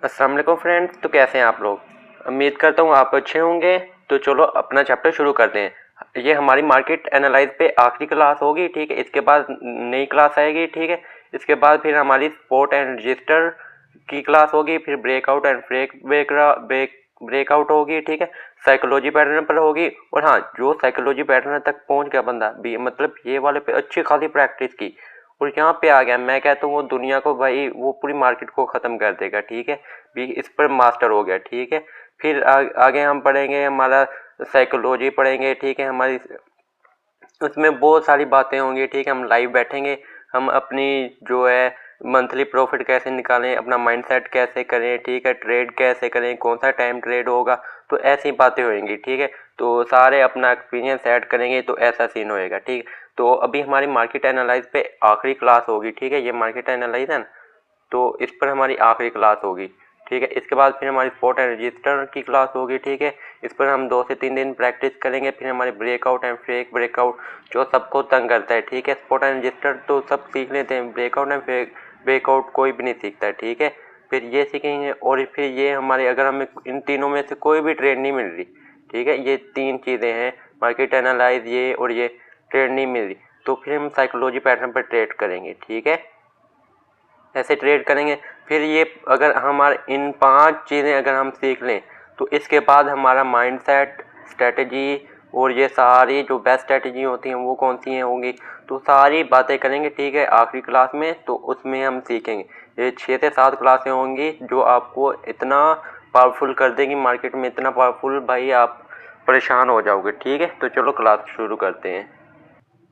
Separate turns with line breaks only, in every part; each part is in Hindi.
अस्सलाम वालेकुम फ्रेंड्स। तो कैसे हैं आप लोग? उम्मीद करता हूँ आप अच्छे होंगे। तो चलो अपना चैप्टर शुरू करते हैं। ये हमारी मार्केट एनालाइज पे आखिरी क्लास होगी, ठीक है। इसके बाद नई क्लास आएगी, ठीक है। इसके बाद फिर हमारी स्पॉट एंड रजिस्टर की क्लास होगी, फिर ब्रेकआउट एंड ब्रेकआउट होगी, ठीक है। साइकोलॉजी पैटर्न पर होगी। और हाँ, जो साइकोलॉजी पैटर्न तक पहुंच गया बंदा भी, मतलब ये वाले पे अच्छी खासी प्रैक्टिस की और यहाँ पे आ गया, मैं कहता हूँ वो दुनिया को भाई वो पूरी मार्केट को ख़त्म कर देगा, ठीक है। भी इस पर मास्टर हो गया, ठीक है। फिर आगे हम पढ़ेंगे, हमारा साइकोलॉजी पढ़ेंगे, ठीक है। हमारी उसमें बहुत सारी बातें होंगी, ठीक है। हम लाइव बैठेंगे, हम अपनी जो है मंथली प्रॉफिट कैसे निकालें, अपना माइंडसेट कैसे करें, ठीक है। ट्रेड कैसे करें, कौन सा टाइम ट्रेड होगा, तो ऐसी बातें होंगी, ठीक है। तो सारे अपना एक्सपीरियंस ऐड करेंगे तो ऐसा सीन होएगा, ठीक है। तो अभी हमारी मार्केट एनालाइज पे आखिरी क्लास होगी, ठीक है। ये मार्केट एनालाइज है ना, तो इस पर हमारी आखिरी क्लास होगी, ठीक है। इसके बाद फिर हमारी स्पॉट एंड रजिस्टर की क्लास होगी, ठीक है। इस पर हम 2 से 3 दिन प्रैक्टिस करेंगे। फिर हमारे ब्रेकआउट एंड फेक ब्रेकआउट जो सबको तंग करता है, ठीक है। स्पॉट एंड रजिस्टर तो सब सीख लेते हैं, ब्रेकआउट एंड फेक ब्रेकआउट कोई भी नहीं सीखता है, ठीक है। फिर ये सीखेंगे और फिर ये हमारे, अगर हमें इन तीनों में से कोई भी ट्रेड नहीं मिल रही, ठीक है, ये 3 चीज़ें हैं, मार्केट एनालाइज, ये और ये ट्रेड नहीं मिल रही, तो फिर हम साइकोलॉजी पैटर्न पर ट्रेड करेंगे, ठीक है। ऐसे ट्रेड करेंगे। फिर ये अगर हमारे इन 5 चीज़ें अगर हम सीख लें तो इसके बाद हमारा माइंडसेट, स्ट्रेटजी और ये सारी जो बेस्ट स्ट्रेटजी होती हैं वो कौन सी हैं होंगी, तो सारी बातें करेंगे, ठीक है, आखिरी क्लास में। तो उसमें हम सीखेंगे। ये 6 से 7 क्लासें होंगी जो आपको इतना पावरफुल कर देंगी मार्केट में, इतना पावरफुल भाई आप परेशान हो जाओगे, ठीक है। तो चलो क्लास शुरू करते हैं।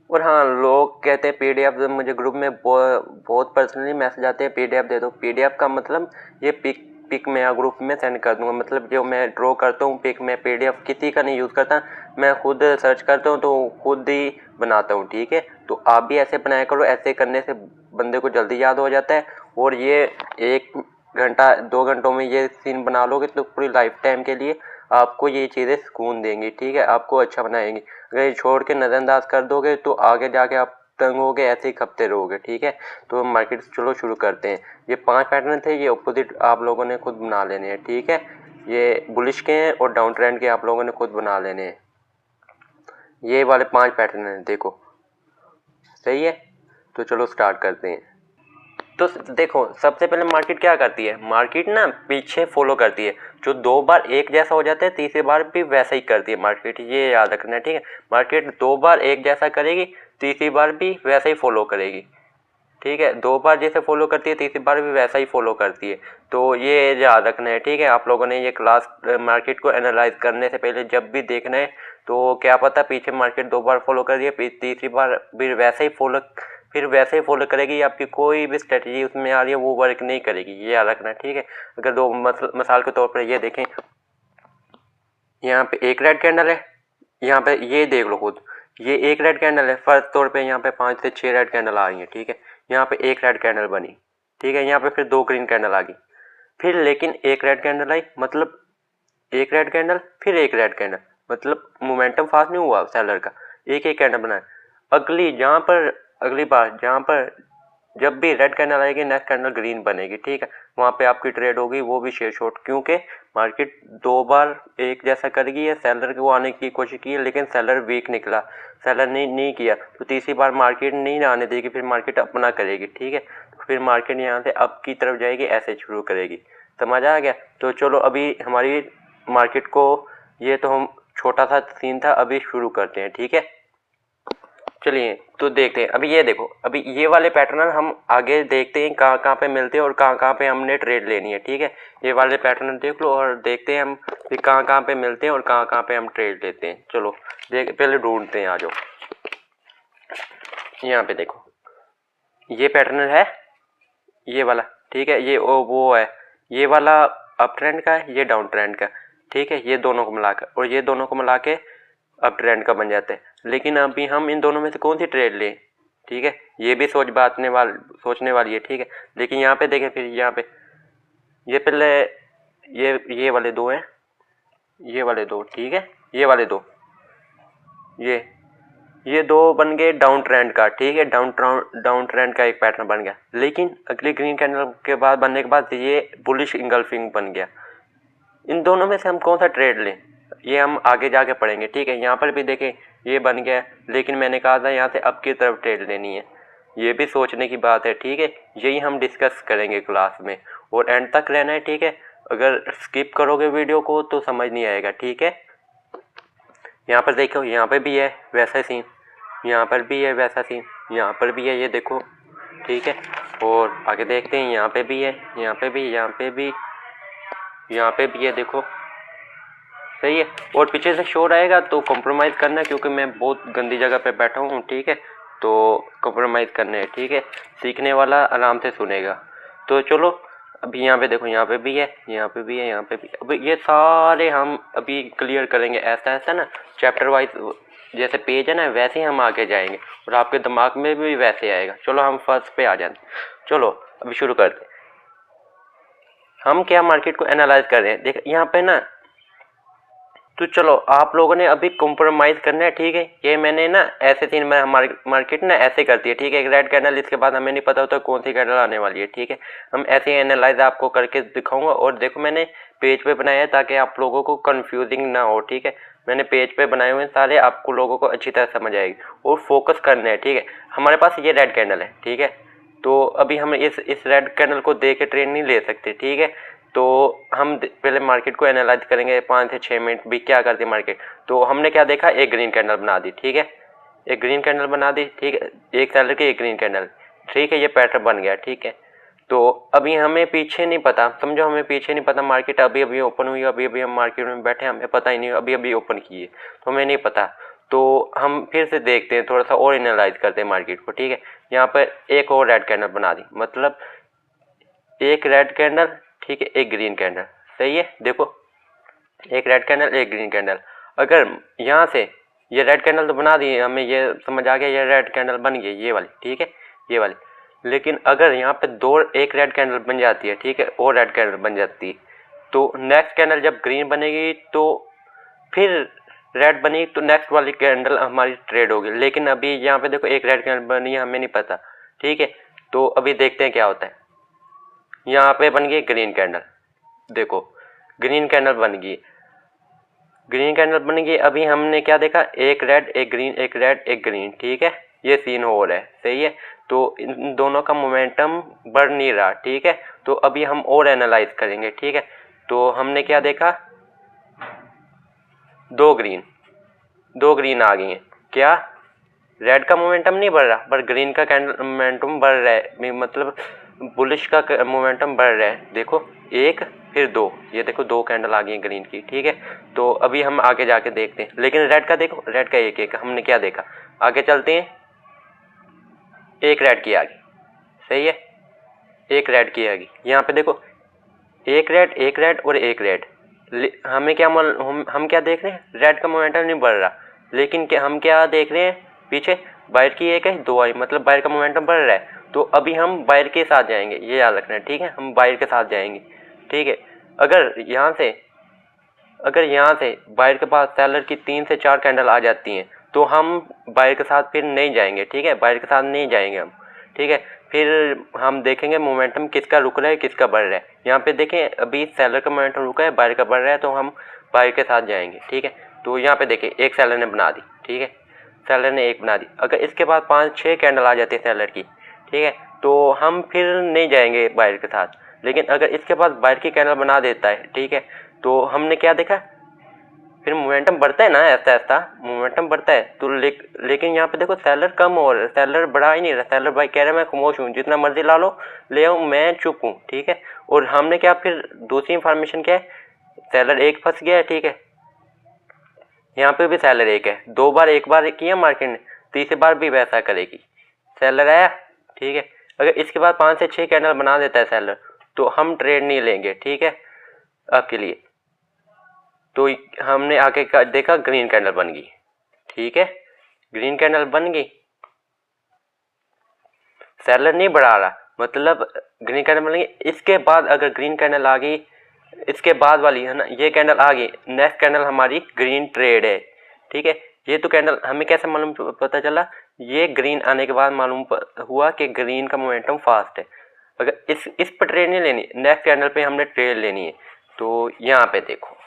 और हाँ, लोग कहते हैं पीडीएफ, मुझे ग्रुप में बहुत पर्सनली मैसेज आते हैं पीडीएफ दे दो। पीडीएफ का मतलब ये पिक मैं ग्रुप में सेंड कर दूंगा। मतलब जो मैं ड्रॉ करता हूँ पिक, मैं पीडीएफ किसी का नहीं यूज़ करता, मैं खुद सर्च करता हूँ तो खुद ही बनाता हूँ, ठीक है। तो आप भी ऐसे बनाया करो, ऐसे करने से बंदे को जल्दी याद हो जाता है। और ये 1 घंटा 2 घंटों में ये सीन बना लोगे तो पूरी लाइफ टाइम के लिए आपको ये चीज़ें सुकून देंगी, ठीक है, आपको अच्छा बनाएंगी। अगर ये छोड़ के नज़रअंदाज कर दोगे तो आगे जाके आप तंग होगे, ऐसे ही खपते रहोगे, ठीक है। तो मार्केट चलो शुरू करते हैं। ये 5 पैटर्न थे, ये अपोजिट आप लोगों ने खुद बना लेने हैं, ठीक है। ये बुलिश के हैं और डाउन ट्रेंड के आप लोगों ने खुद बना लेने हैं। ये वाले 5 पैटर्न हैं, देखो सही है। तो चलो स्टार्ट करते हैं। तो देखो, सबसे पहले मार्केट क्या करती है, मार्केट ना पीछे फॉलो करती है। जो 2 बार एक जैसा हो जाता है, तीसरी बार भी वैसा ही करती है मार्केट, ये याद रखना है, ठीक है। मार्केट 2 बार एक जैसा करेगी, तीसरी बार भी वैसा ही फॉलो करेगी, ठीक है। 2 बार जैसे फॉलो करती है, तीसरी बार भी वैसा ही फॉलो करती है। तो ये याद रखना है, ठीक है। आप लोगों ने ये क्लास मार्केट को एनालाइज करने से पहले जब भी देखना है, तो क्या पता पीछे मार्केट 2 बार फॉलो कर रही है, तीसरी बार भी वैसे ही फॉलो, फिर वैसे ही फॉलो करेगी। आपकी कोई भी स्ट्रेटजी उसमें आ रही है वो वर्क नहीं करेगी, ये याद रखना है, ठीक है। अगर 2 मिसाल के तौर पर ये देखें, यहाँ पे एक रेड कैंडल है, यहाँ पे ये देख लो खुद, ये एक रेड कैंडल है। फर्स्ट तौर पे यहाँ पे 5 से 6 रेड कैंडल आ रही है, ठीक है। यहाँ पे एक रेड कैंडल बनी, ठीक है। यहाँ पे फिर 2 ग्रीन कैंडल आ गई, फिर लेकिन एक रेड कैंडल आई, मतलब एक रेड कैंडल, फिर एक रेड कैंडल, मतलब मोमेंटम फास्ट नहीं हुआ सेलर का, एक एक कैंडल बनाया। अगली जहाँ पर अगली बार जहाँ पर जब भी रेड कैंडल आएगी, नेक्स्ट कैंडल ग्रीन बनेगी, ठीक है। वहाँ पे आपकी ट्रेड होगी, वो भी शेयर शॉर्ट, क्योंकि मार्केट 2 बार एक जैसा करेगी। है सेलर को आने की कोशिश की है, लेकिन सेलर वीक निकला, सेलर ने नहीं किया, तो तीसरी बार मार्केट नहीं आने देगी, फिर मार्केट अपना करेगी, ठीक है। तो फिर मार्केट यहाँ से अप की तरफ जाएगी, ऐसे शुरू करेगी। समझ आ गया? तो चलो अभी हमारी मार्केट को, ये तो हम छोटा सा सीन था, अभी शुरू करते हैं, ठीक है। चलिए तो देखते हैं। अभी ये देखो, अभी ये वाले पैटर्न हम आगे देखते हैं कहाँ कहाँ पे मिलते हैं और कहाँ कहाँ पे हमने ट्रेड लेनी है, ठीक है। ये वाले पैटर्न देख लो और देखते हैं हम कहाँ कहाँ पे मिलते हैं और कहाँ कहाँ पे हम ट्रेड लेते हैं। चलो देख, पहले ढूंढते हैं, आ जाओ। यहाँ पे देखो, ये पैटर्न है, ये वाला, ठीक है। ये वो है, ये वाला अप ट्रेंड का है, ये डाउन ट्रेंड का, ठीक है। ये दोनों को मिलाकर और ये दोनों को मिला के अब ट्रेंड का बन जाता है। लेकिन अभी हम इन दोनों में से कौन सी ट्रेड लें, ठीक है, ये भी सोचने वाली है, ठीक है। लेकिन यहाँ पे देखें, फिर यहाँ पे ये पहले ये वाले 2 हैं, ये वाले 2, ठीक है, ये वाले 2, ये ये दो बन गए डाउन ट्रेंड का, ठीक है, डाउन ट्रेंड का एक पैटर्न बन गया। लेकिन अगले ग्रीन कैंडल के बाद बनने के बाद ये बुलिश इंगल्फिंग बन गया। इन दोनों में से हम कौन सा ट्रेड लें, ये हम आगे जाके पढ़ेंगे, ठीक है। यहाँ पर भी देखें ये बन गया, लेकिन मैंने कहा था यहाँ से अप की तरफ ट्रेड लेनी है, ये भी सोचने की बात है, ठीक है। यही हम डिस्कस करेंगे क्लास में, और एंड तक रहना है, ठीक है। अगर स्किप करोगे वीडियो को तो समझ नहीं आएगा, ठीक है। यहाँ पर देखो, यहाँ पर भी है वैसा सीन, यहाँ पर भी है वैसा सीन, यहाँ पर भी है, ये देखो, ठीक है। और आगे देखते हैं, यहाँ पे भी है, यहाँ पे भी, यहाँ पे भी, यहाँ पे भी है, देखो, सही है। और पीछे से शोर आएगा तो कॉम्प्रोमाइज़ करना, क्योंकि मैं बहुत गंदी जगह पे बैठा हूँ, ठीक है। तो कॉम्प्रोमाइज़ करने है, ठीक है। सीखने वाला आराम से सुनेगा। तो चलो अभी यहाँ पे देखो, यहाँ पे भी है, यहाँ पे भी है, यहाँ पे भी। अब ये सारे हम अभी क्लियर करेंगे ऐसा ऐसा ना, चैप्टर वाइज, जैसे पेज है ना वैसे ही हम आगे जाएंगे, और आपके दिमाग में भी वैसे आएगा। चलो हम फर्स्ट पे आ जाते, चलो अभी शुरू करते हैं। हम क्या मार्केट को एनालाइज कर रहे हैं, देख यहाँ पे ना। तो चलो आप लोगों ने अभी कॉम्प्रोमाइज़ करना है, ठीक है। ये मैंने ना ऐसे सीन में हमारी मार्केट ना ऐसे करती है, ठीक है। एक रेड कैंडल, इसके बाद हमें नहीं पता होता कौन सी कैंडल आने वाली है, ठीक है। हम ऐसे ही एनालाइज आपको करके दिखाऊंगा। और देखो मैंने पेज पे बनाया है ताकि आप लोगों को कंफ्यूजिंग ना हो, ठीक है। मैंने पेज पे बनाए हुए सारे, आपको लोगों को अच्छी तरह समझ आएगी। और फोकस करना है, ठीक है। हमारे पास ये रेड कैंडल है, ठीक है। तो अभी हम इस रेड कैंडल को देख के ट्रेड नहीं ले सकते, ठीक है। तो हम पहले मार्केट को एनालाइज करेंगे 5 से 6 मिनट भी क्या करती है मार्केट। तो हमने क्या देखा, एक ग्रीन कैंडल बना दी, ठीक है। एक ग्रीन कैंडल बना दी, ठीक है। एक सेलर की एक ग्रीन कैंडल, ठीक है। ये पैटर्न बन गया, ठीक है। तो अभी हमें पीछे नहीं पता, समझो हमें पीछे नहीं पता, मार्केट अभी अभी ओपन हुई, अभी अभी हम मार्केट में बैठे, हमें पता ही नहीं, अभी अभी ओपन की है, तो हमें नहीं पता। तो हम फिर से देखते हैं, थोड़ा सा और एनालाइज करते हैं मार्केट को, ठीक है। यहाँ पर एक और रेड कैंडल बना दी, मतलब एक रेड कैंडल, ठीक है, एक ग्रीन कैंडल, सही है। देखो एक रेड कैंडल, एक ग्रीन कैंडल। अगर यहाँ से ये रेड कैंडल तो बना दी, हमें ये समझ आ गया ये रेड कैंडल बन गई, ये वाली, ठीक है, ये वाली। लेकिन अगर यहाँ पे एक रेड कैंडल बन जाती है, ठीक है, और रेड कैंडल बन जाती है, तो नेक्स्ट कैंडल जब ग्रीन बनेगी तो फिर रेड बनी, तो नेक्स्ट वाली कैंडल हमारी ट्रेड होगी। लेकिन अभी यहाँ पे देखो एक रेड कैंडल बनी है, हमें नहीं पता, ठीक है। तो अभी देखते हैं क्या होता है। यहाँ पे बन गई ग्रीन कैंडल, देखो ग्रीन कैंडल बन गई, ग्रीन कैंडल बन गई। अभी हमने क्या देखा, एक रेड एक ग्रीन, एक रेड एक ग्रीन, ठीक है। ये सीन हो रहा है, सही है। तो इन दोनों का मोमेंटम बढ़ नहीं रहा, ठीक है। तो अभी हम और एनालाइज करेंगे, ठीक है। तो हमने क्या देखा, दो ग्रीन आ गई हैं, क्या रेड का मोमेंटम नहीं बढ़ रहा, पर ग्रीन का कैंडल मोमेंटम बढ़ रहा है, मतलब बुलिश का मोमेंटम बढ़ रहा है। देखो एक फिर दो, ये देखो दो कैंडल आ गई हैं ग्रीन की, ठीक है। तो अभी हम आगे जाके देखते हैं। लेकिन रेड का देखो, रेड का एक एक हमने क्या देखा, आगे चलते हैं, एक रेड की आ गई, सही है, एक रेड की आ गई। यहाँ पे देखो एक रेड और एक रेड। हमें क्या हम क्या देख रहे हैं, रेड का मोमेंटम नहीं बढ़ रहा, लेकिन हम क्या देख रहे हैं, पीछे बायर की एक है, दो आई, मतलब बायर का मोमेंटम बढ़ रहा है। तो अभी हम बायर के साथ जाएंगे, ये याद रखना है, ठीक है। हम बायर के साथ जाएंगे, ठीक है। अगर यहाँ से बायर के पास सेलर की 3 से 4 कैंडल आ जाती हैं, तो हम बायर के साथ फिर नहीं जाएंगे, ठीक है। बायर के साथ नहीं जाएंगे हम, ठीक है। फिर हम देखेंगे मोमेंटम किसका रुक रहा है, किसका बढ़ रहा है। यहाँ पे देखें अभी सेलर का मोमेंटम रुका है, बायर का बढ़ रहा है, तो हम बायर के साथ जाएंगे, ठीक है। तो यहाँ पे देखें एक सेलर ने बना दी, ठीक है, सेलर ने एक बना दी। अगर इसके बाद 5-6 कैंडल आ जाती है सेलर की, ठीक है, तो हम फिर नहीं जाएंगे बायर के साथ। लेकिन अगर इसके बाद बायर की कैंडल बना देता है, ठीक है, तो हमने क्या देखा, फिर मोमेंटम बढ़ता है ना, ऐसा ऐसा मोमेंटम बढ़ता है। तो लेकिन यहाँ पे देखो सेलर कम हो रहा है, सेलर बढ़ा ही नहीं रहा। सेलर भाई कह रहे हैं मैं खामोश हूँ, जितना मर्जी ला लो ले आओ, मैं चुप हूँ, ठीक है। और हमने क्या, फिर दूसरी इंफॉर्मेशन क्या है, सेलर एक फंस गया है, ठीक है। यहाँ पे भी सेलर एक है, एक बार किया मार्केट ने, तीसरी बार भी वैसा करेगी, सेलर आया, ठीक है। अगर इसके बाद 5 से 6 कैंडल बना देता है सेलर, तो हम ट्रेड नहीं लेंगे, ठीक है, आपके लिए। तो हमने आगे का देखा, ग्रीन कैंडल बन गई, ठीक है, ग्रीन कैंडल बन गई, सेलर नहीं बढ़ा रहा, मतलब ग्रीन कैंडल बन गई। इसके बाद अगर ग्रीन कैंडल आ गई, इसके बाद वाली है ना, ये कैंडल आ गई, नेक्स्ट कैंडल हमारी ग्रीन ट्रेड है, ठीक है। ये तो कैंडल हमें कैसे मालूम पता चला, ये ग्रीन आने के बाद मालूम हुआ कि ग्रीन का मोमेंटम फास्ट है। अगर इस पर ट्रेड नहीं लेनी, नेक्स्ट कैंडल पे हमने ट्रेड लेनी है। तो यहाँ पे देखो,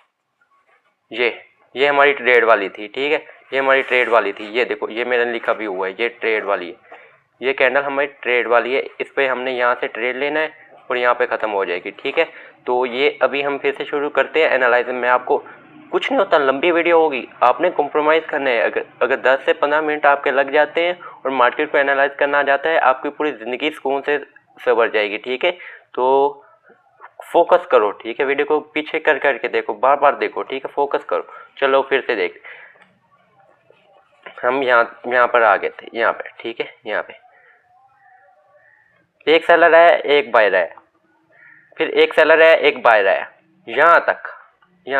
ये हमारी ट्रेड वाली थी, ठीक है, ये हमारी ट्रेड वाली थी। ये देखो, ये मेरा लिखा भी हुआ है, ये ट्रेड वाली है, ये कैंडल हमारी ट्रेड वाली है। इस पर हमने यहाँ से ट्रेड लेना है और यहाँ पे ख़त्म हो जाएगी, ठीक है। तो ये अभी हम फिर से शुरू करते हैं एनालाइज में। आपको कुछ नहीं होता, लंबी वीडियो होगी, आपने कॉम्प्रोमाइज़ करना है। अगर 10 से 15 मिनट आपके लग जाते हैं और मार्केट को एनालाइज करना आ जाता है, आपकी पूरी ज़िंदगी सुकून से संवर जाएगी, ठीक है। तो फोकस करो, ठीक है, वीडियो को पीछे कर करके देखो, बार बार देखो, ठीक है, फोकस करो। चलो फिर से देख, हम यहाँ पर आ गए थे, यहाँ पे, ठीक है, यहाँ पे एक सेलर है, एक बायर है, फिर एक सेलर है, एक बायर है, यहाँ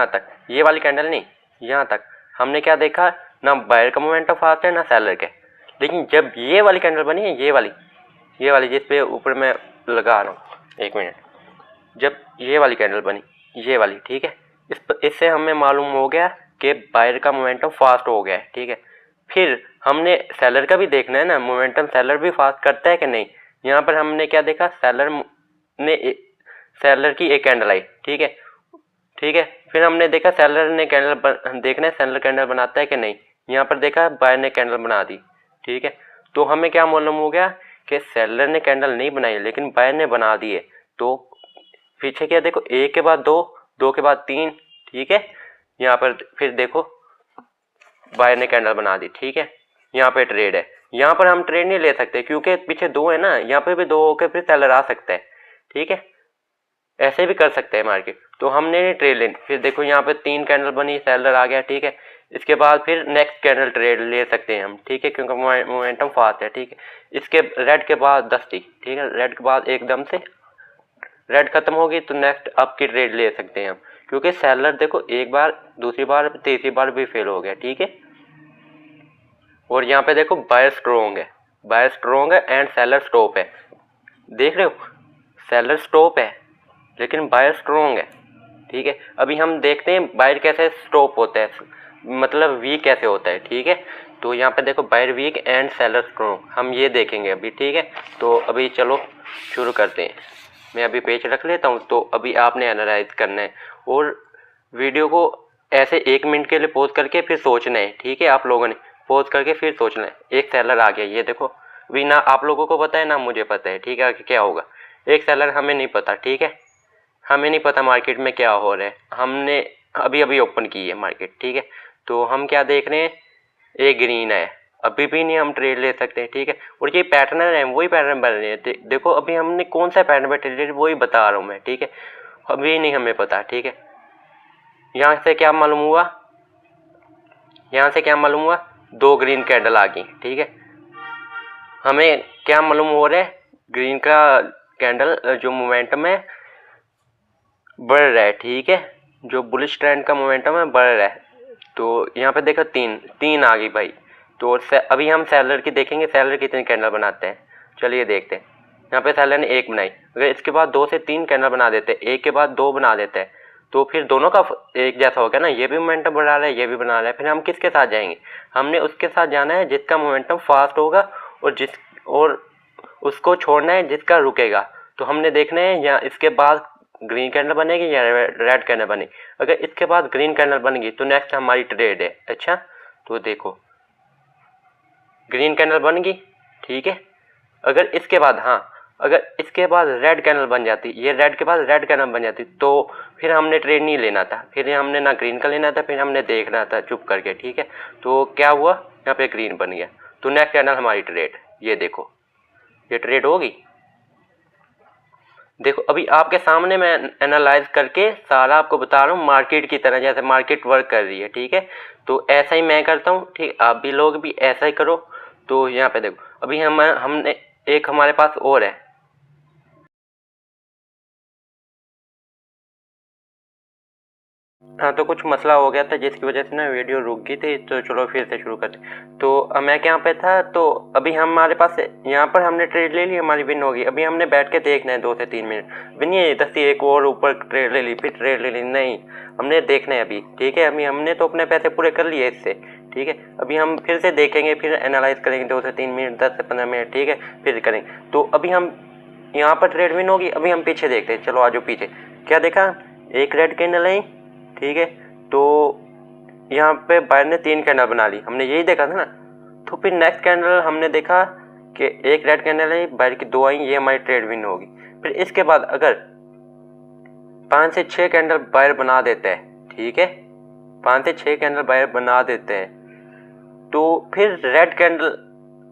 तक ये वाली कैंडल नहीं, यहाँ तक हमने क्या देखा, ना बायर का मोमेंटम फास्ट है ना सेलर के। लेकिन जब ये वाली कैंडल बनी है, ये वाली जिस पे ऊपर मैं लगा रहा हूँ, एक मिनट, जब ये वाली कैंडल बनी, ये वाली, ठीक है, इससे हमें मालूम हो गया कि बायर का मोमेंटम फास्ट हो गया है, ठीक है। फिर हमने सेलर का भी देखना है ना, मोमेंटम सेलर भी फास्ट करता है कि नहीं। यहाँ पर हमने क्या देखा, सेलर की एक कैंडल आई, ठीक है, फिर हमने देखा सेलर ने कैंडल देखना है, सेलर कैंडल बनाता है कि नहीं। यहाँ पर देखा बायर ने कैंडल बना दी, ठीक है। तो हमें क्या मालूम हो गया कि सेलर ने कैंडल नहीं बनाई लेकिन बायर ने बना दी है। तो पीछे क्या देखो, एक के बाद दो के बाद तीन, ठीक है। यहाँ पर फिर देखो बायर ने कैंडल बना दी, ठीक है। यहाँ पे ट्रेड है, यहाँ पर हम ट्रेड नहीं ले सकते क्योंकि पीछे दो है ना, यहाँ पे भी दो होकर फिर सेलर आ सकता है, ठीक है, ऐसे भी कर सकते हैं मार्केट। तो हमने नहीं ट्रेड लेनी। फिर देखो यहाँ पे 3 कैंडल बनी, सेलर आ गया, ठीक है। इसके बाद फिर नेक्स्ट कैंडल ट्रेड ले सकते हैं हम, ठीक है, क्योंकि मोमेंटम फास्ट है, ठीक है। इसके रेड के बाद 10 थी, ठीक है, रेड के बाद एकदम से रेड खत्म होगी तो नेक्स्ट अप की ट्रेड ले सकते हैं हम, क्योंकि सेलर देखो एक बार, दूसरी बार, तीसरी बार भी फेल हो गया, ठीक है। और यहाँ पे देखो बायर स्ट्रोंग है एंड सेलर स्टॉप है, देख रहे हो, सेलर स्टॉप है लेकिन बायर स्ट्रोंग है, ठीक है। अभी हम देखते हैं बायर कैसे स्टॉप होता है, मतलब वीक कैसे होता है, ठीक है। तो यहाँ पे देखो buyer weak and seller strong, हम ये देखेंगे अभी, ठीक है। तो अभी चलो शुरू करते हैं, मैं अभी पेज रख लेता हूँ। तो अभी आपने एनालाइज करना है और वीडियो को ऐसे 1 मिनट के लिए पॉज करके फिर सोचना है, ठीक है। आप लोगों ने पॉज करके फिर सोचना है। एक सेलर आ गया, ये देखो, अभी ना आप लोगों को पता है ना मुझे पता है, ठीक है, कि क्या होगा। एक सेलर हमें नहीं पता, ठीक है, हमें नहीं पता मार्केट में क्या हो रहा है, हमने अभी ओपन की है मार्केट, ठीक है। तो हम क्या देख रहे हैं, एक ग्रीन है, अभी भी नहीं हम ट्रेड ले सकते, ठीक है। और ये पैटर्न है, वही पैटर्न बन रहे हैं, देखो अभी हमने कौन सा पैटर्न पे ट्रेड, वही बता रहा हूँ मैं, ठीक है। अभी नहीं हमें पता, ठीक है। यहाँ से क्या मालूम हुआ, 2 ग्रीन कैंडल आ गई, ठीक है। हमें क्या मालूम हो रहा है, ग्रीन का कैंडल जो मोमेंटम है बढ़ रहा है, ठीक है, जो बुलिश ट्रेंड का मोमेंटम है बढ़ रहा है। तो यहाँ पे देखो तीन आ गई भाई। तो अभी हम सेलर की देखेंगे, सेलर कितनी कैंडल बनाते हैं, चलिए देखते हैं। यहाँ पे सेलर ने 1 बनाई, अगर इसके बाद 2 से 3 कैंडल बना देते हैं, एक के बाद 2 बना देते हैं, तो फिर दोनों का एक जैसा हो गया ना, ये भी मोमेंटम बढ़ा रहा है, ये भी बना रहा है। फिर हम किसके साथ जाएंगे, हमने उसके साथ जाना है जिसका मोमेंटम फास्ट होगा और उसको छोड़ना है जिसका रुकेगा। तो हमने देखना है या इसके बाद ग्रीन कैंडल बनेगी या रेड कैंडल बनेगी। अगर इसके बाद ग्रीन कैंडल बनेगी तो नेक्स्ट हमारी ट्रेड है। अच्छा, तो देखो ग्रीन कैंडल बन गई, ठीक है। अगर इसके बाद रेड कैंडल बन जाती, ये रेड के बाद रेड कैंडल बन जाती, तो फिर हमने ट्रेड नहीं लेना था, फिर हमने ना ग्रीन का लेना था, फिर हमने देखना था चुप करके, ठीक है। तो क्या हुआ, यहाँ पे ग्रीन बन गया, तो नेक्स्ट कैंडल हमारी ट्रेड, ये देखो, ये ट्रेड होगी। देखो अभी आपके सामने मैं एनालाइज करके सारा आपको बता रहा हूँ, मार्केट की तरह, जैसे मार्केट वर्क कर रही है, ठीक है। तो ऐसा ही मैं करता हूँ, ठीक, आप भी लोग भी ऐसा ही करो। तो यहाँ पे देखो अभी हमने एक हमारे पास और है, हाँ, तो कुछ मसला हो गया था जिसकी वजह से ना वीडियो रुक गई थी। तो चलो फिर से शुरू करते। तो मैं यहाँ पे था, तो अभी हमारे पास यहाँ पर हमने ट्रेड ले ली, हमारी विन होगी। अभी हमने बैठ के देखना है 2 से 3 मिनट, विन नहीं 10 एक और ऊपर ट्रेड ले ली, फिर ट्रेड ले ली, नहीं, हमने देखना है अभी, ठीक है। अभी हमने तो अपने पैसे पूरे कर लिए इससे, ठीक है। अभी हम फिर से देखेंगे, फिर एनालाइज करेंगे 2 से 3 मिनट, 10 से 15 मिनट, ठीक है, फिर करेंगे। तो अभी हम यहाँ पर ट्रेड विन होगी। अभी हम पीछे देखते हैं, चलो आजो पीछे। क्या देखा, एक रेड कैंडल आई, ठीक है, तो यहाँ पे बायर ने 3 कैंडल बना ली, हमने यही देखा था ना। तो फिर नेक्स्ट कैंडल हमने देखा कि एक रेड कैंडल आई, बायर की 2 आई, ये हमारी ट्रेड विन होगी। फिर इसके बाद अगर 5 से 6 कैंडल बायर बना देते हैं, ठीक है, 5 से 6 कैंडल बायर बना देते हैं, तो फिर रेड कैंडल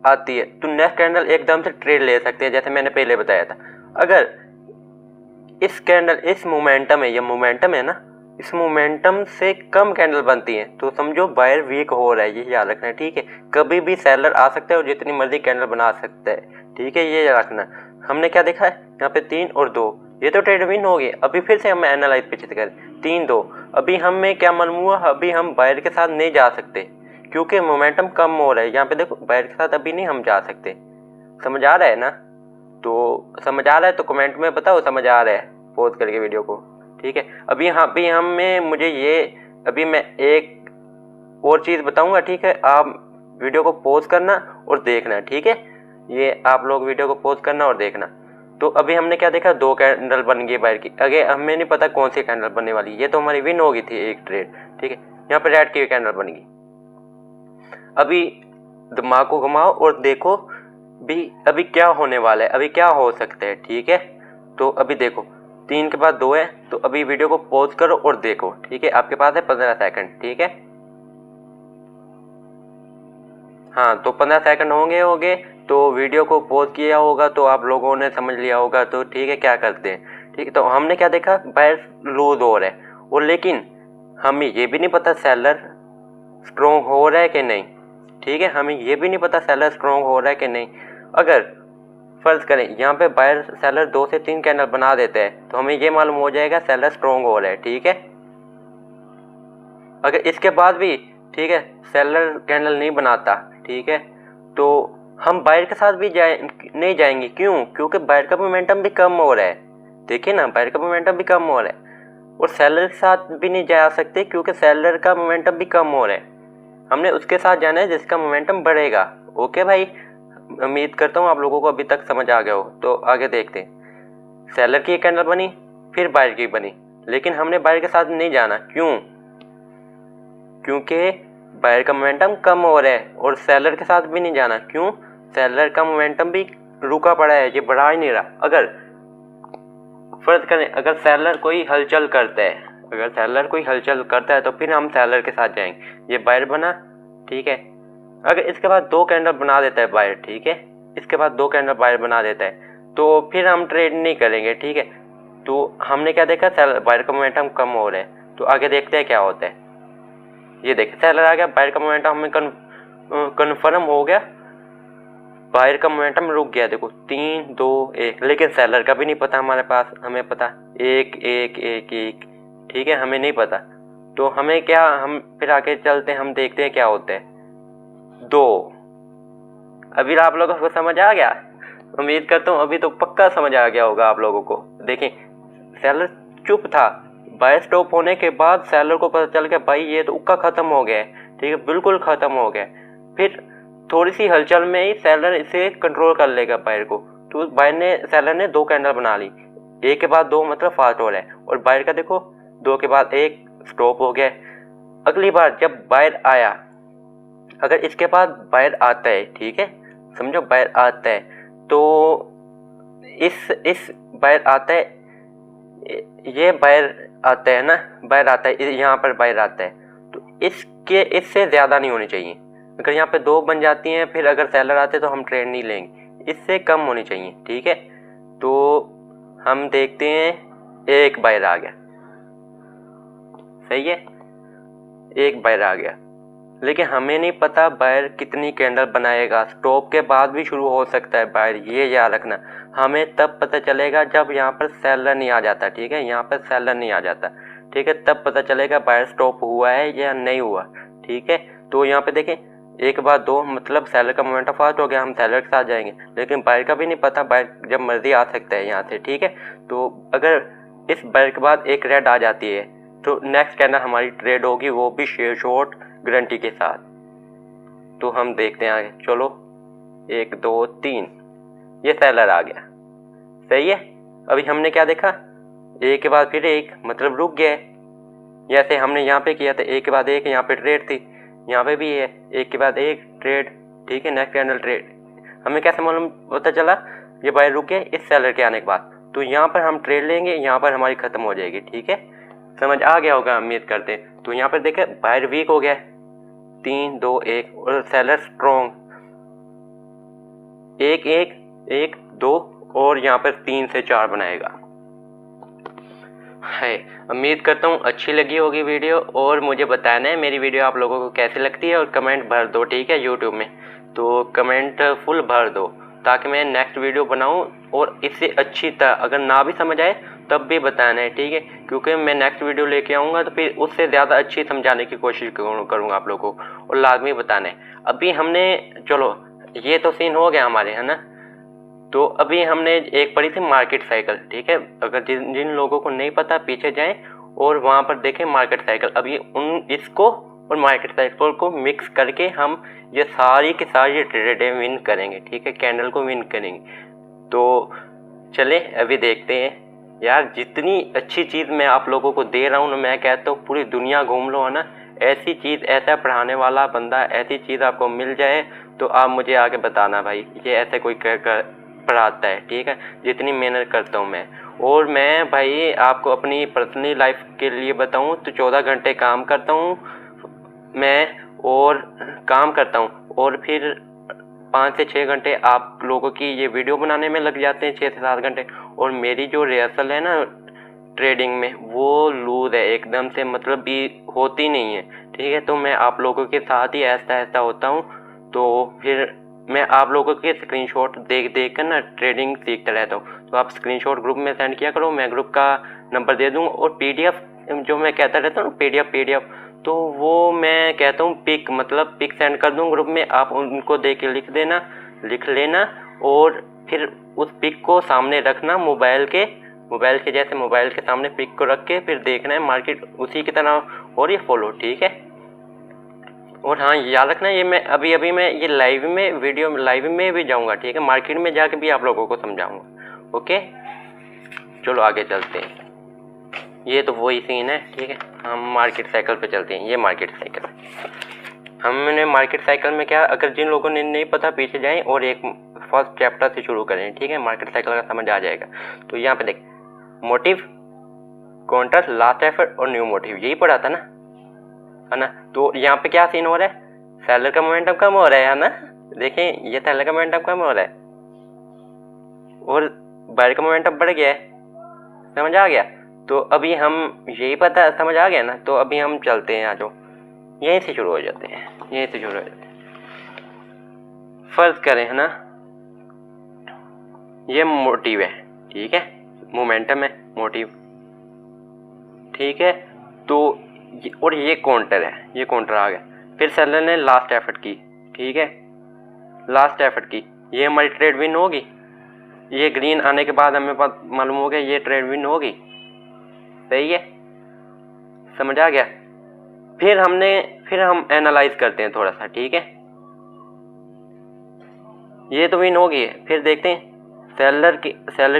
आती है, तो नेक्स्ट कैंडल एकदम से ट्रेड ले सकते हैं, जैसे मैंने पहले बताया था। अगर इस कैंडल, इस मोमेंटम है, ये मोमेंटम है ना, इस मोमेंटम से कम कैंडल बनती है तो समझो बायर वीक हो रहा है, ये याद रखना है, ठीक है। कभी भी सेलर आ सकता है और जितनी मर्जी कैंडल बना सकता है, ठीक है, ये याद रखना। हमने क्या देखा है यहाँ पे 3 और 2, ये तो ट्रेड विन हो गई। अभी फिर से हम एनालाइज पीछे से करें, 3-2। अभी हमें क्या मालूम हुआ, अभी हम बायर के साथ नहीं जा सकते क्योंकि मोमेंटम कम हो रहा है। यहाँ पे देखो बायर के साथ अभी नहीं हम जा सकते। समझ आ रहा है ना? तो समझ आ रहा है तो कमेंट में बताओ समझ आ रहा है, पॉज करके वीडियो को, ठीक है। अभी हमें मुझे ये, अभी मैं एक और चीज़ बताऊंगा, ठीक है, आप वीडियो को पॉज करना और देखना, ठीक है। ये आप लोग वीडियो को पॉज करना और देखना। तो अभी हमने क्या देखा, 2 कैंडल बन गई बायर की। आगे हमें नहीं पता कौन सी कैंडल बनने वाली, ये तो हमारी विन हो गई थी एक ट्रेड, ठीक है। यहाँ पे रेड की कैंडल बन गई। अभी दिमाग को घुमाओ और देखो भी अभी क्या होने वाला है, अभी क्या हो सकता है, ठीक है। तो अभी देखो 3 के बाद 2 है, तो अभी वीडियो को पॉज करो और देखो, ठीक है। आपके पास है 15 सेकंड, ठीक है। हाँ, तो 15 सेकंड होंगे तो वीडियो को पॉज किया होगा तो आप लोगों ने समझ लिया होगा। तो ठीक है, क्या करते हैं, ठीक है। तो हमने क्या देखा, बायर लूज हो रहा है, और लेकिन हमें ये भी नहीं पता सेलर स्ट्रॉन्ग हो रहा है कि नहीं, ठीक है। हमें ये भी नहीं पता सेलर स्ट्रॉन्ग हो रहा है कि नहीं। अगर फर्ज करें यहाँ पे बायर सेलर 2 से 3 कैंडल बना देते हैं तो हमें ये मालूम हो जाएगा सेलर स्ट्रॉन्ग हो रहा है, ठीक है। अगर इसके बाद भी, ठीक है, सेलर कैंडल नहीं बनाता, ठीक है, तो हम बायर के साथ भी नहीं जाएंगे। क्यों? क्योंकि बायर का मोमेंटम भी कम हो रहा है। देखिए ना, बायर का मोमेंटम भी कम हो रहा है। और सेलर के साथ भी नहीं जा सकते क्योंकि सेलर का मोमेंटम भी कम हो रहा है। हमने उसके साथ जाना है जिसका मोमेंटम बढ़ेगा। ओके भाई, उम्मीद करता हूँ आप लोगों को अभी तक समझ आ गया हो। तो आगे देखते हैं। सेलर की एक कैंडल बनी, फिर बायर की बनी, लेकिन हमने बायर के साथ नहीं जाना। क्यों? क्योंकि बायर का मोमेंटम कम हो रहा है। और सेलर के साथ भी नहीं जाना। क्यों? सेलर का मोमेंटम भी रुका पड़ा है, ये बढ़ा ही नहीं रहा। अगर फर्ज करें, अगर सेलर कोई हलचल करता है, अगर सेलर कोई हलचल करता है तो फिर हम सेलर के साथ जाएंगे। ये बायर बना, ठीक है। अगर इसके बाद 2 कैंडल बना देता है बायर, ठीक है, इसके बाद 2 कैंडल बायर बना देता है तो फिर हम ट्रेड नहीं करेंगे, ठीक है। तो हमने क्या देखा, बायर का मोमेंटम कम हो रहा है। तो आगे देखते हैं क्या होता है। ये देखिए सेलर आ गया, बायर का मोमेंटम हमें कन्फर्म हो गया, बायर का मोमेंटम रुक गया। देखो 3, 2, 1, लेकिन सेलर का भी नहीं पता हमारे पास। हमें पता 1, 1, 1, 1, ठीक है, हमें नहीं पता। तो हमें क्या, हम फिर आगे चलते हैं, हम देखते हैं क्या होता है। 2, अभी आप लोगों को समझ आ गया? उम्मीद करता हूँ अभी तो पक्का समझ आ गया होगा आप लोगों को। देखें, सेलर चुप था, बायर स्टॉप होने के बाद सेलर को पता चल गया भाई ये तो उक्का खत्म हो गया, ठीक है, बिल्कुल खत्म हो गया। फिर थोड़ी सी हलचल में ही सेलर इसे कंट्रोल कर लेगा बायर को। तो सेलर ने 2 कैंडल बना ली, 1 के बाद 2 मतलब फास्ट हो रहा है। और बायर का देखो 2 के बाद 1 स्टॉप हो गया। अगली बार जब बायर आया, अगर इसके बाद बायर आता है, ठीक है, समझो बायर आता है, तो इस बायर आता है, ये बायर आता है ना, बायर आता है, यहाँ पर बायर आता है, तो इससे ज़्यादा नहीं होनी चाहिए। अगर यहाँ पे 2 बन जाती हैं, फिर अगर सेलर आते तो हम ट्रेड नहीं लेंगे, इससे कम होनी चाहिए, ठीक है। तो हम देखते हैं, एक बायर आ गया, सही है, एक बायर आ गया, लेकिन हमें नहीं पता बायर कितनी कैंडल बनाएगा। स्टॉप के बाद भी शुरू हो सकता है बायर, ये याद रखना। हमें तब पता चलेगा जब यहाँ पर सेलर नहीं आ जाता, ठीक है, यहाँ पर सेलर नहीं आ जाता, ठीक है, तब पता चलेगा बायर स्टॉप हुआ है या नहीं हुआ, ठीक है। तो यहाँ पे देखें 1 के बाद 2 मतलब सेलर का मोमेंटम फास्ट हो गया, हम सेलर के साथ जाएंगे, लेकिन बायर का भी नहीं पता, बायर जब मर्जी आ सकता है यहाँ से, ठीक है। तो अगर इस बायर के बाद एक रेड आ जाती है तो नेक्स्ट कैंडल हमारी ट्रेड होगी, वो भी शेयर शॉर्ट गारंटी के साथ, तो हम देखते हैं आगे। चलो 1 2 3, ये सेलर आ गया, सही है। अभी हमने क्या देखा, एक के बाद फिर एक, मतलब रुक गया है। जैसे हमने यहाँ पे किया था, एक के बाद एक, यहाँ पे ट्रेड थी, यहाँ पे भी है एक के बाद एक ट्रेड, ठीक है। नेक्स्ट कैंडल ट्रेड, हमें कैसे मालूम पता चला, ये बाय रुक गया इस सेलर के आने के बाद। तो यहाँ पर हम ट्रेड लेंगे, यहाँ पर हमारी खत्म हो जाएगी, ठीक है। समझ आ गया होगा उम्मीद करते हैं। तो यहाँ पर देखे बायर वीक हो गया 3 2 1 और सेलर स्ट्रॉन्ग 1 1 1 2 और यहाँ पर 3 से 4 बनाएगा है। उम्मीद करता हूँ अच्छी लगी होगी वीडियो, और मुझे बताना है मेरी वीडियो आप लोगों को कैसी लगती है, और कमेंट भर दो, ठीक है। यूट्यूब में तो कमेंट फुल भर दो ताकि मैं नेक्स्ट वीडियो बनाऊं, और इससे अच्छी तरह अगर ना भी समझ आए तब भी बताना है, ठीक है। क्योंकि मैं नेक्स्ट वीडियो लेके आऊँगा तो फिर उससे ज़्यादा अच्छी समझाने की कोशिश करूँगा आप लोगों को, और लाजमी बताना है। अभी हमने चलो ये तो सीन हो गया हमारे, है ना। तो अभी हमने एक पढ़ी थी मार्केट साइकिल, ठीक है। अगर जिन लोगों को नहीं पता पीछे जाएं और वहाँ पर देखें मार्केट साइकिल। अभी इसको और मार्केट साइकिल को मिक्स करके हम ये सारी की सारी ट्रेडें विन करेंगे, ठीक है। कैंडल को विन करेंगे। तो चले अभी देखते हैं यार। जितनी अच्छी चीज़ मैं आप लोगों को दे रहा हूँ ना, मैं कहता हूँ पूरी दुनिया घूम लो, है ना। ऐसी चीज़, ऐसा पढ़ाने वाला बंदा, ऐसी चीज़ आपको मिल जाए तो आप मुझे आके बताना भाई ये ऐसे कोई पढ़ाता है, ठीक है। जितनी मेहनत करता हूँ मैं, और मैं भाई आपको अपनी पर्सनल लाइफ के लिए बताऊँ तो 14 घंटे काम करता हूँ मैं, और काम करता हूँ, और फिर 5 से 6 घंटे आप लोगों की ये वीडियो बनाने में लग जाते हैं, 6 से 7 घंटे। और मेरी जो रिहर्सल है ना ट्रेडिंग में, वो लूज है एकदम से, मतलब भी होती नहीं है, ठीक है। तो मैं आप लोगों के साथ ही ऐसा ऐसा होता हूँ, तो फिर मैं आप लोगों के स्क्रीनशॉट देख कर ना ट्रेडिंग सीखता रहता हूँ। तो आप स्क्रीनशॉट ग्रुप में सेंड किया करो, मैं ग्रुप का नंबर दे दूँगा। और पीडीएफ जो मैं कहता रहता हूँ ना, पीडीएफ तो वो मैं कहता हूँ पिक, मतलब पिक सेंड कर दूँ ग्रुप में, आप उनको देख के लिख लेना, और फिर उस पिक को सामने रखना मोबाइल के जैसे मोबाइल के सामने पिक को रख के फिर देखना है मार्केट उसी की तरह हो रही है फॉलो, ठीक है। और हाँ याद रखना, ये मैं अभी मैं ये वीडियो लाइव में भी जाऊंगा, ठीक है। मार्केट में जाके भी आप लोगों को समझाऊंगा, ओके। चलो आगे चलते हैं। ये तो वही सीन है, ठीक है। हम मार्केट साइकिल पे चलते हैं। ये मार्केट साइकिल, हमने मार्केट साइकिल में क्या, अगर जिन लोगों ने नहीं पता पीछे जाएं और एक फर्स्ट चैप्टर से शुरू करें, ठीक है। मार्केट साइकिल का समझ आ जाएगा। तो यहाँ पे देख, मोटिव, काउंटर, लास्ट एफर्ट और न्यू मोटिव, यही पढ़ा था ना, है ना। तो यहाँ पे क्या सीन हो रहा है, सेलर का मोमेंटम कम हो रहा है ना। देखें ये सेलर का मोमेंटम कम हो रहा है और बायर का मोमेंटम बढ़ गया है, समझ आ गया। तो अभी हम यही पता समझ आ गया ना। तो अभी हम चलते हैं, आ जाओ यहीं से शुरू हो जाते हैं, फर्ज करें, है ना, ये मोटिव है, ठीक है। मोमेंटम है, मोटिव, ठीक है। तो और ये काउंटर है, ये काउंटर आ गया। फिर सेलर ने लास्ट एफर्ट की, ठीक है, लास्ट एफर्ट की, ये हमारी ट्रेड विन होगी। ये ग्रीन आने के बाद हमें मालूम हो गया ये ट्रेड विन होगी, सही है, समझ आ गया। फिर हम एनालाइज करते हैं थोड़ा सा, ठीक है। ये तो विन होगी, फिर देखते हैं सेलर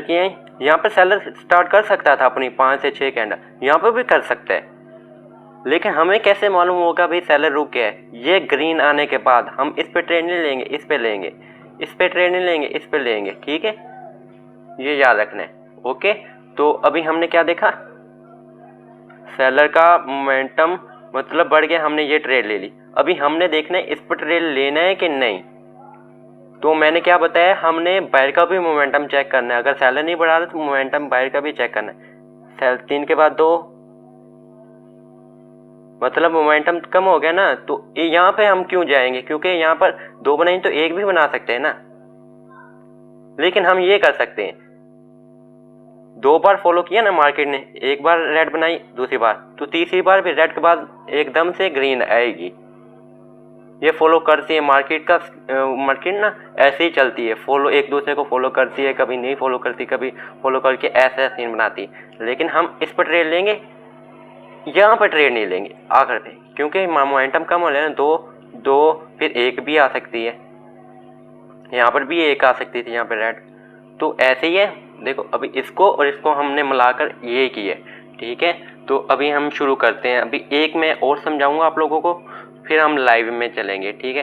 की यहाँ पर सेलर स्टार्ट कर सकता था अपनी 5 से 6 कैंडल, यहाँ पर भी कर सकता है, लेकिन हमें कैसे मालूम होगा भाई सेलर रुक गया है। ये ग्रीन आने के बाद हम इस पे ट्रेड नहीं लेंगे, इस पे लेंगे, इस पे ट्रेड नहीं लेंगे, इस पे लेंगे, ठीक है। ये याद रखना है, ओके। तो अभी हमने क्या देखा, सेलर का मोमेंटम मतलब बढ़ गया, हमने ये ट्रेड ले ली। अभी हमने देखना है इस पर ट्रेड लेना है कि नहीं। तो मैंने क्या बताया, हमने बायर का भी मोमेंटम चेक करना है। अगर सेलर नहीं बढ़ा रहा तो मोमेंटम बायर का भी चेक करना है। सेल 3 के बाद 2, मतलब मोमेंटम कम हो गया ना। तो यहाँ पे हम क्यों जाएंगे, क्योंकि यहाँ पर 2 बनाई तो 1 भी बना सकते हैं ना। लेकिन हम ये कर सकते हैं, 2 बार फॉलो किया ना मार्केट ने, एक बार रेड बनाई, दूसरी बार, तो तीसरी बार भी रेड के बाद एकदम से ग्रीन आएगी। ये फॉलो करती है मार्केट ना ऐसे ही चलती है, फॉलो एक दूसरे को फॉलो करती है, कभी नहीं फॉलो करती, कभी फॉलो करके ऐसा सीन बनाती है। लेकिन हम इस पर ट्रेड लेंगे, यहाँ पर ट्रेड नहीं लेंगे आखिर पे, क्योंकि मोमेंटम कम हो रहा है ना। 2, फिर 1 भी आ सकती है, यहाँ पर भी 1 आ सकती थी यहाँ पे रेड। तो ऐसे ही है, देखो अभी इसको और इसको हमने मिलाकर ये की है, ठीक है। तो अभी हम शुरू करते हैं। अभी एक मैं और समझाऊंगा आप लोगों को, फिर हम लाइव में चलेंगे, ठीक है।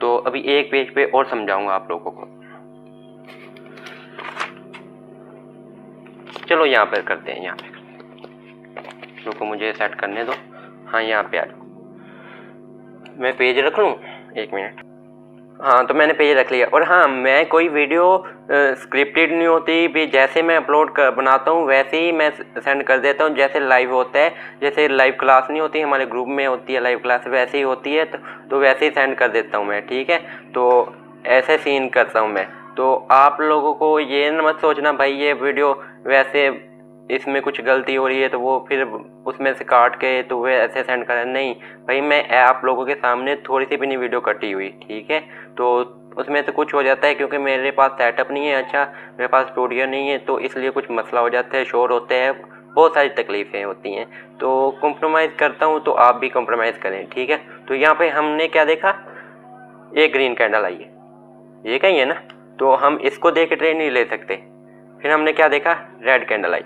तो अभी एक पेज पे और समझाऊंगा आप लोगों को। चलो यहाँ पर करते हैं, यहाँ पे रुको मुझे सेट करने दो। हाँ यहाँ पे आ जाओ, मैं पेज रख लूँ, 1 मिनट। हाँ तो मैंने पेज रख लिया। और हाँ, मैं कोई वीडियो स्क्रिप्टेड नहीं होती भी, जैसे मैं अपलोड कर बनाता हूँ वैसे ही मैं सेंड कर देता हूँ, जैसे लाइव होता है, जैसे लाइव क्लास नहीं होती हमारे ग्रुप में होती है लाइव क्लास, वैसे ही होती है। तो वैसे ही सेंड कर देता हूँ मैं, ठीक है। तो ऐसे सीन करता हूँ मैं। तो आप लोगों को ये मत सोचना भाई ये वीडियो वैसे इसमें कुछ गलती हो रही है तो वो फिर उसमें से काट के तो वे ऐसे सेंड करें, नहीं भाई, मैं आप लोगों के सामने थोड़ी सी भी नहीं वीडियो कटी हुई, ठीक है। तो उसमें से कुछ हो जाता है क्योंकि मेरे पास सेटअप नहीं है अच्छा, मेरे पास स्टूडियो नहीं है, तो इसलिए कुछ मसला हो जाता है, शोर होते हैं, बहुत सारी तकलीफ़ें होती हैं। तो कॉम्प्रोमाइज़ करता हूँ, तो आप भी कॉम्प्रोमाइज़ करें, ठीक है। तो यहाँ पे हमने क्या देखा, एक ग्रीन कैंडल आई है, ये कहीं है ना, तो हम इसको देख के ट्रेड नहीं ले सकते। फिर हमने क्या देखा, रेड कैंडल आई,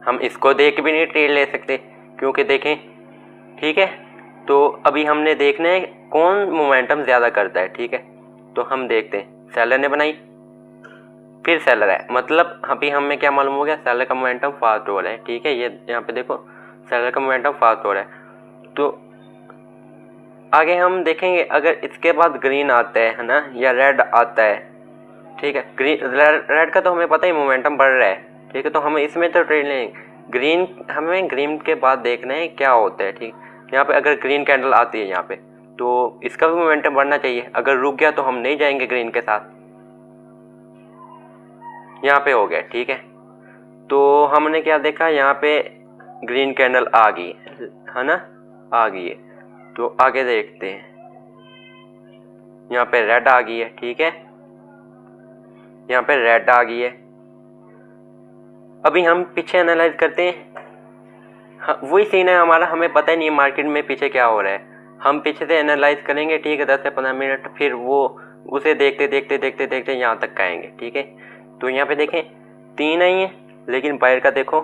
हम इसको देख भी नहीं ट्रेड ले सकते क्योंकि देखें, ठीक है। तो अभी हमने देखना है कौन मोमेंटम ज़्यादा करता है, ठीक है। तो हम देखते हैं, सेलर ने बनाई, फिर सेलर है, मतलब अभी हमें क्या मालूम हो गया, सेलर का मोमेंटम फास्ट हो रहा है, ठीक है। ये यहाँ पे देखो, सेलर का मोमेंटम फास्ट हो रहा है। तो आगे हम देखेंगे, अगर इसके बाद ग्रीन आता है ना, या रेड आता है, ठीक है। रेड का तो हमें पता ही मोमेंटम बढ़ रहा है, ठीक है। तो हमें इसमें तो ट्रेड लेंगे। हमें ग्रीन के बाद देखना है क्या होता है, ठीक। यहाँ पे अगर ग्रीन कैंडल आती है यहाँ पे, तो इसका भी मोमेंटम बढ़ना चाहिए। अगर रुक गया तो हम नहीं जाएंगे ग्रीन के साथ। यहाँ पे हो गया, ठीक है। तो हमने क्या देखा, यहाँ पे ग्रीन कैंडल आ गई है ना, आ गई है। तो आगे देखते हैं, यहाँ पे रेड आ गई है, ठीक है। यहाँ पे रेड आ गई है। अभी हम पीछे एनालाइज करते हैं। हाँ, वही सीन है हमारा, हमें पता ही नहीं है मार्केट में पीछे क्या हो रहा है। हम पीछे से एनालाइज करेंगे, ठीक है, 10 से 15 मिनट, फिर वो उसे देखते देखते देखते देखते यहाँ तक आएंगे, ठीक है। तो यहाँ पे देखें 3 आई है, लेकिन बायर का देखो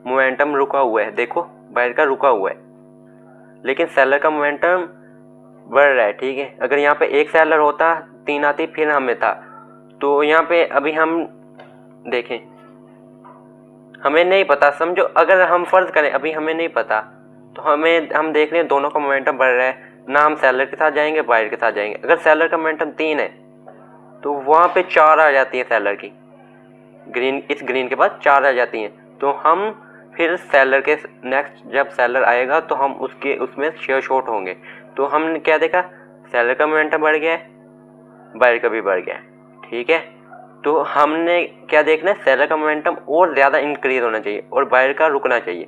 मोमेंटम रुका हुआ है, देखो बायर का रुका हुआ है, लेकिन सेलर का मोमेंटम बढ़ रहा है, ठीक है। अगर यहाँ पे एक सेलर होता, 3 आती, फिर हमें था। तो यहाँ पे अभी हम देखें, हमें नहीं पता, समझो अगर हम फर्ज करें अभी हमें नहीं पता, तो हम देख रहे हैं दोनों का मोमेंटम बढ़ रहा है ना, हम सेलर के साथ जाएंगे बायर के साथ जाएंगे। अगर सेलर का मोमेंटम 3 है तो वहाँ पे 4 आ जाती है सेलर की, इस ग्रीन के बाद 4 आ जाती हैं। तो हम फिर सेलर के नेक्स्ट जब सेलर आएगा तो हम उसमें शेयर शॉर्ट होंगे। तो हमने क्या देखा, सेलर का मोमेंटम बढ़ गया है, बायर का भी बढ़ गया है, ठीक है। तो हमने क्या देखना है, सेलर का मोमेंटम और ज़्यादा इंक्रीज होना चाहिए और बायर का रुकना चाहिए।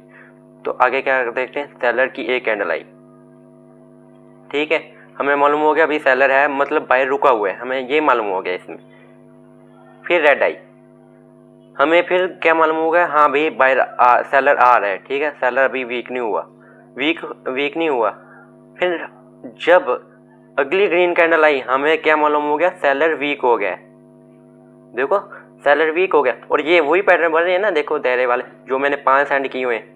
तो आगे क्या देखते हैं, सेलर की एक कैंडल आई, ठीक है। हमें मालूम हो गया अभी सेलर है, मतलब बायर रुका हुआ है, हमें ये मालूम हो गया इसमें। फिर रेड आई, हमें फिर क्या मालूम हो गया, हाँ भाई सेलर आ रहा है, ठीक है। सेलर अभी वीक नहीं हुआ, वीक नहीं हुआ। फिर जब अगली ग्रीन कैंडल आई, हमें क्या मालूम हो गया, सेलर वीक हो गया। देखो सेलर वीक हो गया, और ये वही पैटर्न बन रहे हैं ना, देखो दायरे वाले जो मैंने 5 सेंड किए हुए हैं,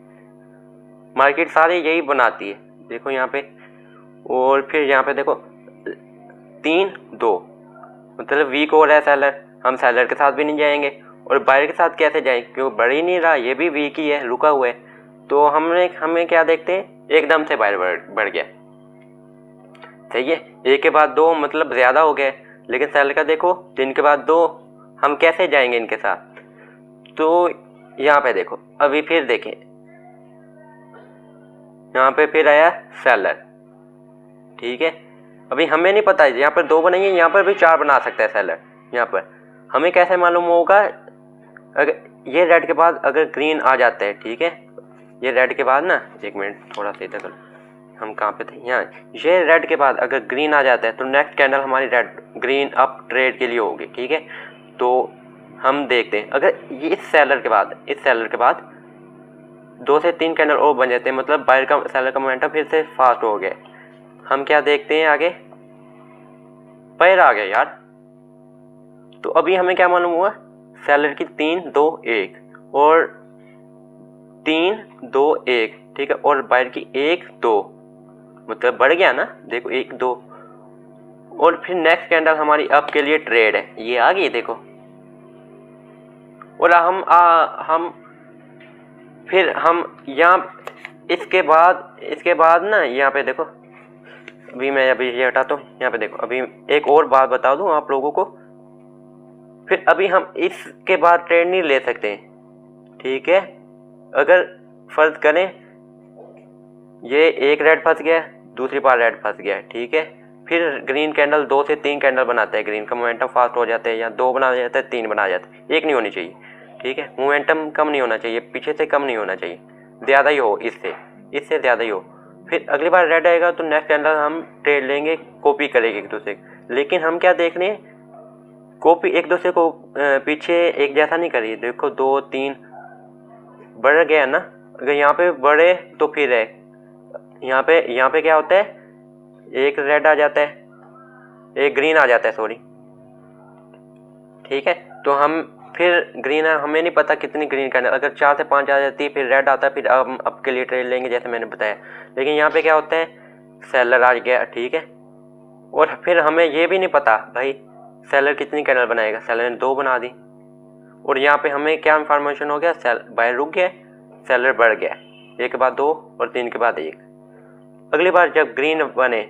मार्केट सारे यही बनाती है, देखो यहाँ पे। और फिर यहाँ पे देखो 3 2, मतलब वीक हो रहा है सेलर, हम सेलर के साथ भी नहीं जाएंगे और बायर के साथ कैसे जाएंगे, क्योंकि बढ़ ही नहीं रहा, ये भी वीक ही है, रुका हुआ है। तो हमें क्या देखते हैं, एकदम से बायर बढ़ गया, सही है। 1 के बाद 2 मतलब ज़्यादा हो गया, लेकिन सेलर का देखो 3 के बाद 2, हम कैसे जाएंगे इनके साथ। तो यहाँ पे देखो, अभी फिर देखें, यहाँ पे फिर आया सेलर, ठीक है। अभी हमें नहीं पता है, यहाँ पर 2 बनाइए, यहाँ पर भी 4 बना सकता है सेलर। यहाँ पर हमें कैसे मालूम होगा, अगर ये रेड के बाद अगर ग्रीन आ जाता है, ठीक है, ये रेड के बाद ना, 1 मिनट थोड़ा सा इधर कर, हम कहाँ पे थे, यहाँ, ये रेड के बाद अगर ग्रीन आ जाता है तो नेक्स्ट कैंडल हमारी रेड ग्रीन अप ट्रेड के लिए होगी, ठीक है। तो हम देखते हैं, अगर ये इस सेलर के बाद 2 से 3 कैंडल और बन जाते हैं, मतलब बायर का सेलर का मोमेंटम फिर से फास्ट हो गया, हम क्या देखते हैं आगे, पैर आ गया यार। तो अभी हमें क्या मालूम हुआ, सेलर की 3 2 1 और 3 2 1, ठीक है, और बायर की 1 2, मतलब बढ़ गया ना, देखो 1 2। और फिर नेक्स्ट कैंडल हमारी अप के लिए ट्रेड है, ये आ गई देखो। और हम फिर हम यहाँ इसके बाद ना यहाँ पे देखो, अभी मैं ये हटाता हूँ, यहाँ पे देखो। अभी एक और बात बता दूं आप लोगों को, फिर अभी हम इसके बाद ट्रेड नहीं ले सकते, ठीक है। अगर फर्ज करें ये एक रेड फंस गया, दूसरी बार रेड फंस गया, ठीक है, फिर ग्रीन कैंडल 2 से 3 कैंडल बनाता है, ग्रीन का मोमेंटम फास्ट हो जाता है, या 2 बना जाता है, 3 बना जाता है, 1 नहीं होनी चाहिए, ठीक है। मोमेंटम कम नहीं होना चाहिए, पीछे से कम नहीं होना चाहिए, ज़्यादा ही हो, इससे ज़्यादा ही हो। फिर अगली बार रेड आएगा तो नेक्स्ट कैंडल हम ट्रेड लेंगे, कॉपी करेंगे एक दूसरे, लेकिन हम क्या देख रहे हैं, कॉपी एक दूसरे को पीछे एक जैसा नहीं करिए। देखो 2 3 बढ़ गया ना, अगर यहाँ पे बढ़े तो फिर है, यहाँ पे क्या होता है, एक रेड आ जाता है, एक ग्रीन आ जाता है, सॉरी, ठीक है। तो हम फिर ग्रीन है, हमें नहीं पता कितनी ग्रीन कैंडल, अगर 4 से 5 आ जाती है फिर रेड आता है, फिर हम अप के लिए ट्रेड लेंगे जैसे मैंने बताया। लेकिन यहाँ पे क्या होता है, सेलर आ गया, ठीक है, और फिर हमें ये भी नहीं पता भाई सेलर कितनी कैंडल बनाएगा, सेलर ने 2 बना दी, और यहाँ पे हमें क्या इन्फॉर्मेशन हो गया, बायर रुक गया, सेलर बढ़ गया, 1 के बाद 2 और 3 के बाद 1। अगली बार जब ग्रीन बने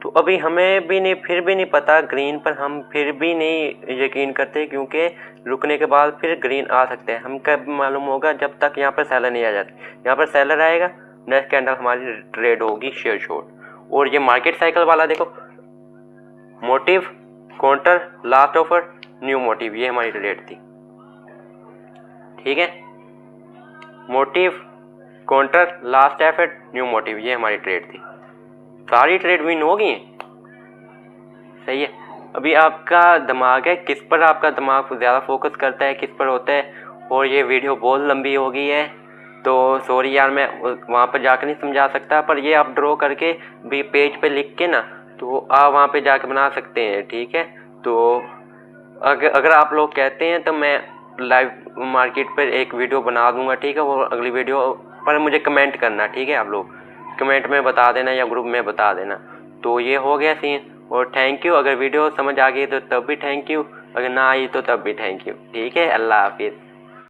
तो अभी हमें भी नहीं, फिर भी नहीं पता ग्रीन पर, हम फिर भी नहीं यकीन करते, क्योंकि रुकने के बाद फिर ग्रीन आ सकते हैं। हम कब मालूम होगा, जब तक यहाँ पर सेलर नहीं आ जाते। यहाँ पर सेलर आएगा, नेक्स्ट कैंडल हमारी ट्रेड होगी शेयर शॉर्ट। और ये मार्केट साइकिल वाला देखो, motive, counter, last offer, new motive, ये हमारी ट्रेड थी, ठीक है। Motive, counter, last effort, new motive, ये हमारी ट्रेड थी। सारी ट्रेड विन हो गई, सही है। अभी आपका दिमाग है किस पर, आपका दिमाग ज़्यादा फोकस करता है, किस पर होता है। और ये वीडियो बहुत लंबी हो गई है तो सॉरी यार, मैं वहाँ पर जाकर नहीं समझा सकता, पर ये आप ड्रॉ करके भी पेज पे लिख के ना, तो आप वहाँ पे जाकर बना सकते हैं, ठीक है। तो अगर आप लोग कहते हैं तो मैं लाइव मार्केट पर एक वीडियो बना दूंगा, ठीक है। वो अगली वीडियो पर मुझे कमेंट करना, ठीक है, आप लोग कमेंट में बता देना या ग्रुप में बता देना। तो ये हो गया सीन, और थैंक यू। अगर वीडियो समझ आ गई तो तब भी थैंक यू, अगर ना आई तो तब भी थैंक यू, ठीक है। अल्लाह हाफिज़।